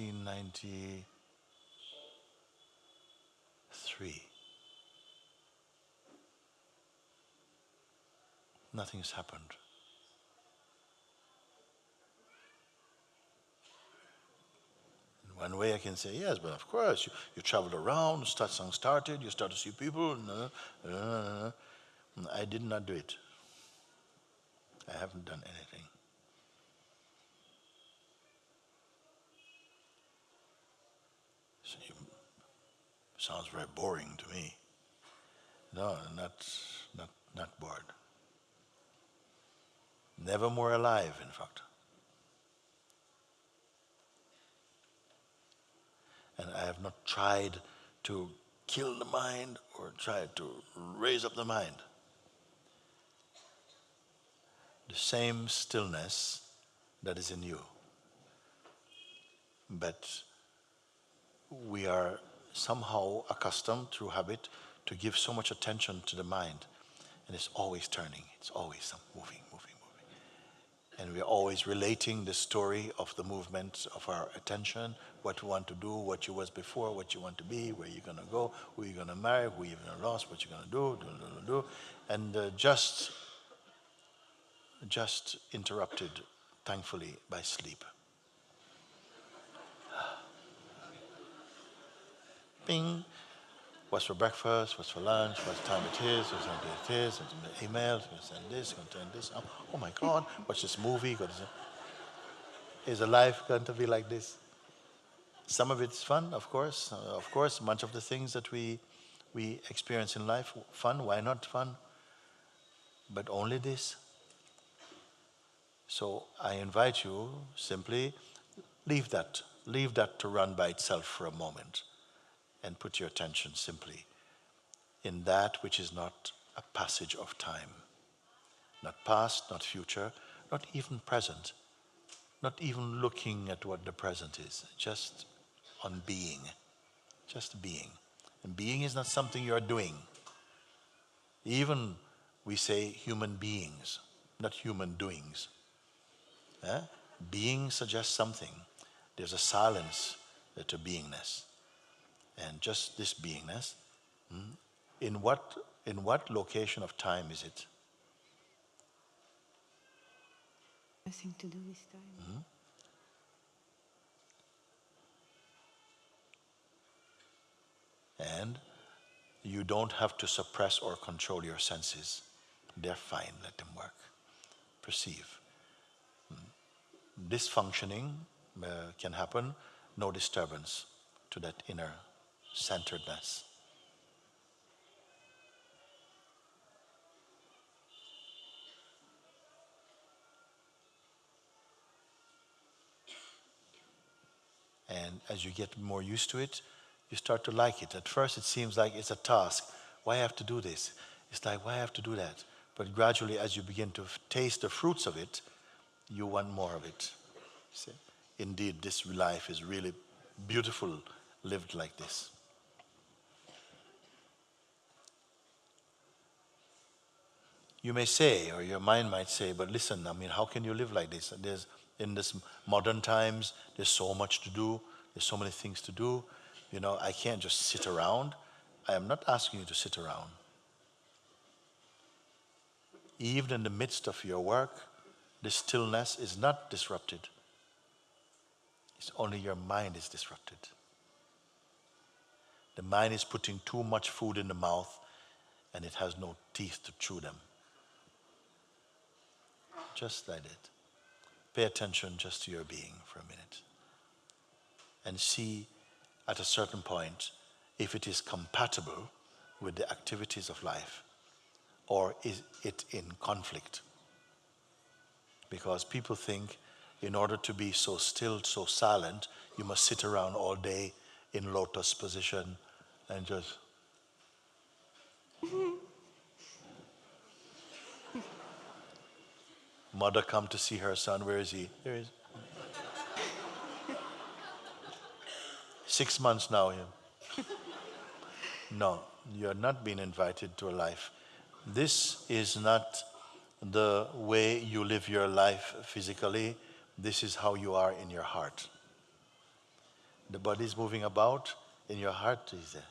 1993. Nothing's happened. In one way I can say, yes, but of course, you traveled around, song started, you start to see people. I did not do it. I haven't done anything. So sounds very boring to me. No, not bored. Never more alive, in fact. And I have not tried to kill the mind or tried to raise up the mind. The same stillness that is in you. But we are somehow accustomed through habit to give so much attention to the mind. And it's always turning, it's always moving. And we are always relating the story of the movement of our attention, what we want to do, what you was before, what you want to be, where you're going to go, who you're going to marry, who you're going to lose, what you're going to do. And just interrupted, thankfully, by sleep. Bing. What's for breakfast? What's for lunch? What time it is? What time it is? Emails. Going to send this. Going to turn this. Oh my God! Watch this movie. Is a life going to be like this? Some of it's fun, of course. Of course, much of the things that we experience in life, fun. Why not fun? But only this. So I invite you simply leave that to run by itself for a moment. And put your attention simply in that which is not a passage of time. Not past, not future, not even present. Not even looking at what the present is. Just on being. Just being. And being is not something you're doing. Even we say human beings, not human doings. Being suggests something. There's a silence to beingness. And just this beingness, in what location of time is it? Nothing to do with time. And you don't have to suppress or control your senses. They're fine, let them work. Perceive. Dysfunctioning can happen, no disturbance to that inner centeredness. And as you get more used to it, you start to like it. At first it seems like it's a task. Why I have to do this? It's like, why I have to do that? But gradually as you begin to taste the fruits of it, you want more of it. See? Indeed, this life is really beautiful lived like this. You may say, or your mind might say, but listen, I mean, how can you live like this? In this modern times, there's so much to do. There's so many things to do. You know, I can't just sit around. I am not asking you to sit around. Even in the midst of your work, the stillness is not disrupted. It's only your mind is disrupted. The mind is putting too much food in the mouth and it has no teeth to chew them. Just like that. Pay attention just to your being for a minute. And see at a certain point if it is compatible with the activities of life or is it in conflict. Because people think in order to be so still, so silent, you must sit around all day in lotus position and just mother come to see her son, where is he? There he is. 6 months now. Yeah. No, you're not being invited to a life. This is not the way you live your life physically. This is how you are in your heart. body's moving about, in your heart is there.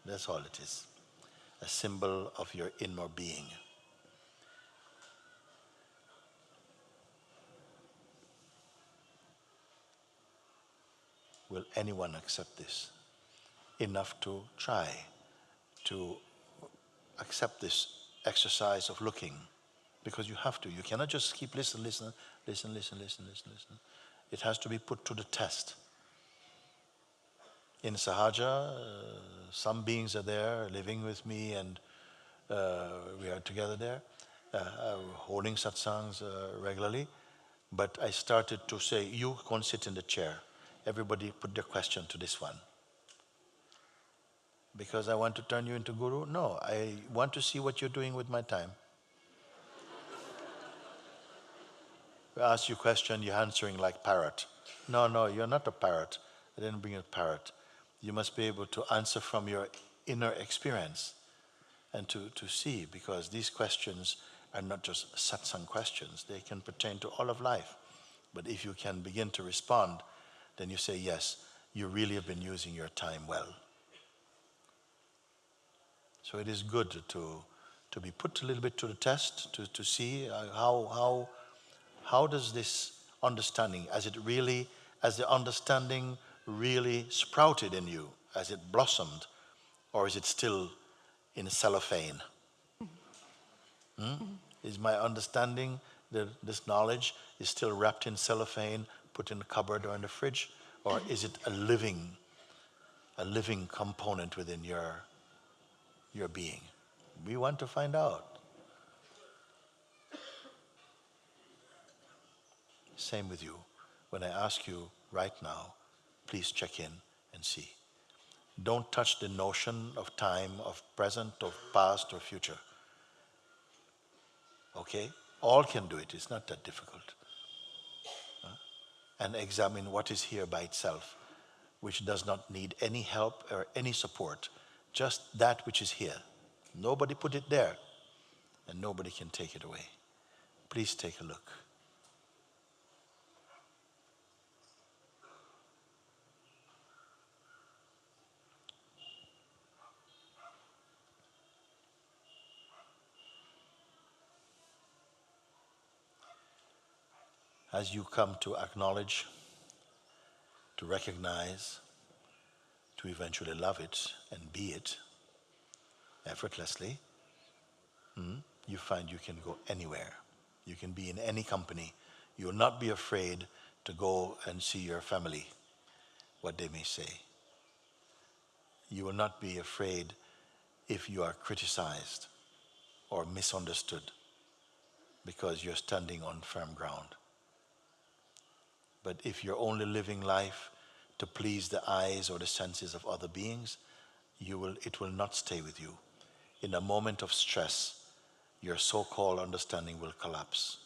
That's all it is. A symbol of your inner being. Will anyone accept this? Enough to try to accept this exercise of looking, because you have to. You cannot just keep listen. It has to be put to the test. In Sahaja, some beings are there living with me, and we are together there, holding satsangs regularly. But I started to say, you go and sit in the chair. Everybody put their question to this one. Because I want to turn you into guru? No, I want to see what you're doing with my time. I ask you a question, you're answering like parrot. No, you're not a parrot. I didn't bring a parrot. You must be able to answer from your inner experience and to see, because these questions are not just satsang questions. They can pertain to all of life. But if you can begin to respond, then you say, yes, you really have been using your time well. So it is good to be put a little bit to the test, to see how does this understanding, as the understanding really sprouted in you, as it blossomed, or is it still in cellophane? Is my understanding, this knowledge, is still wrapped in cellophane, put in the cupboard or in the fridge, or is it a living component within your being? We want to find out. Same with you. When I ask you right now, please check in and see. Don't touch the notion of time, of present, of past, or future. Okay? All can do it. It's not that difficult. And examine what is here by itself, which does not need any help or any support. Just that which is here. Nobody put it there, and nobody can take it away. Please take a look. As you come to acknowledge, to recognize, to eventually love it and be it effortlessly, you find you can go anywhere. You can be in any company. You will not be afraid to go and see your family, what they may say. You will not be afraid if you are criticized or misunderstood, because you're standing on firm ground. But if you're only living life to please the eyes or the senses of other beings, it will not stay with you. In a moment of stress, your so-called understanding will collapse.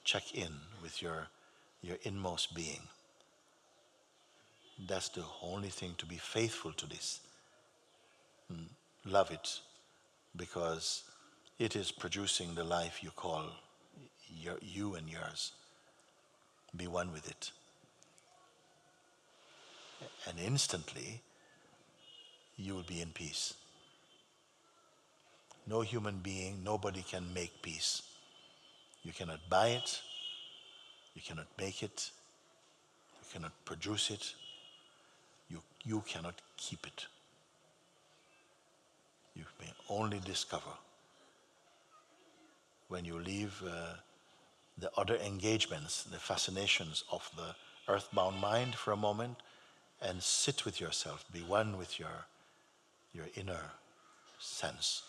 Check in with your inmost being. That's the only thing, to be faithful to this. Love it, because it is producing the life you call you and yours. Be one with it. And instantly, you will be in peace. No human being, nobody can make peace. You cannot buy it, you cannot make it, you cannot produce it, you cannot keep it. You may only discover when you leave the other engagements, the fascinations of the earthbound mind for a moment, and sit with yourself, be one with your inner sense.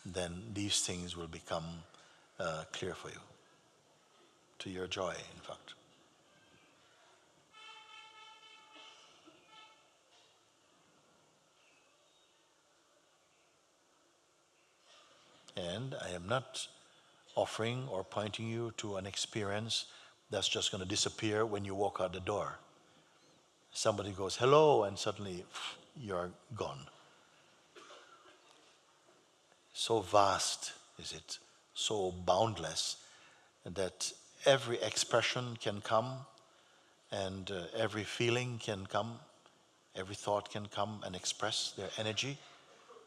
Then these things will become clear for you, to your joy, in fact. And I am not offering or pointing you to an experience that's just going to disappear when you walk out the door. Somebody goes, hello, and suddenly you're gone. So vast is it, so boundless, that every expression can come, and every feeling can come, every thought can come and express their energy,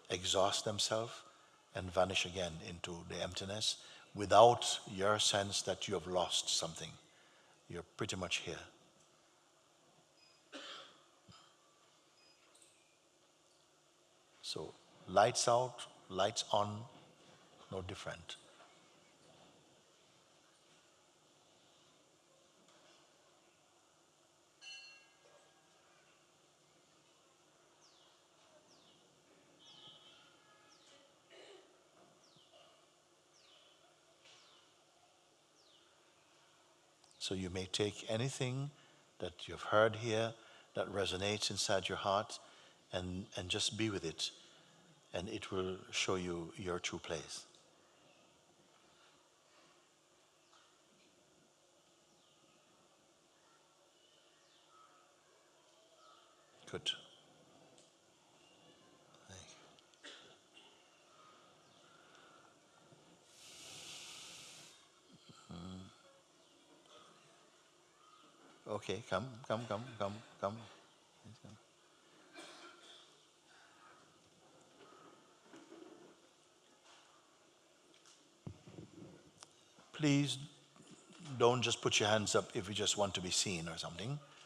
exhaust themselves, and vanish again into the emptiness without your sense that you have lost something. You're pretty much here. So, lights out, lights on, no different. So, you may take anything that you've heard here that resonates inside your heart and just be with it, and it will show you your true place. Good. Okay, come, come, come, come, come. Please don't just put your hands up if you just want to be seen or something.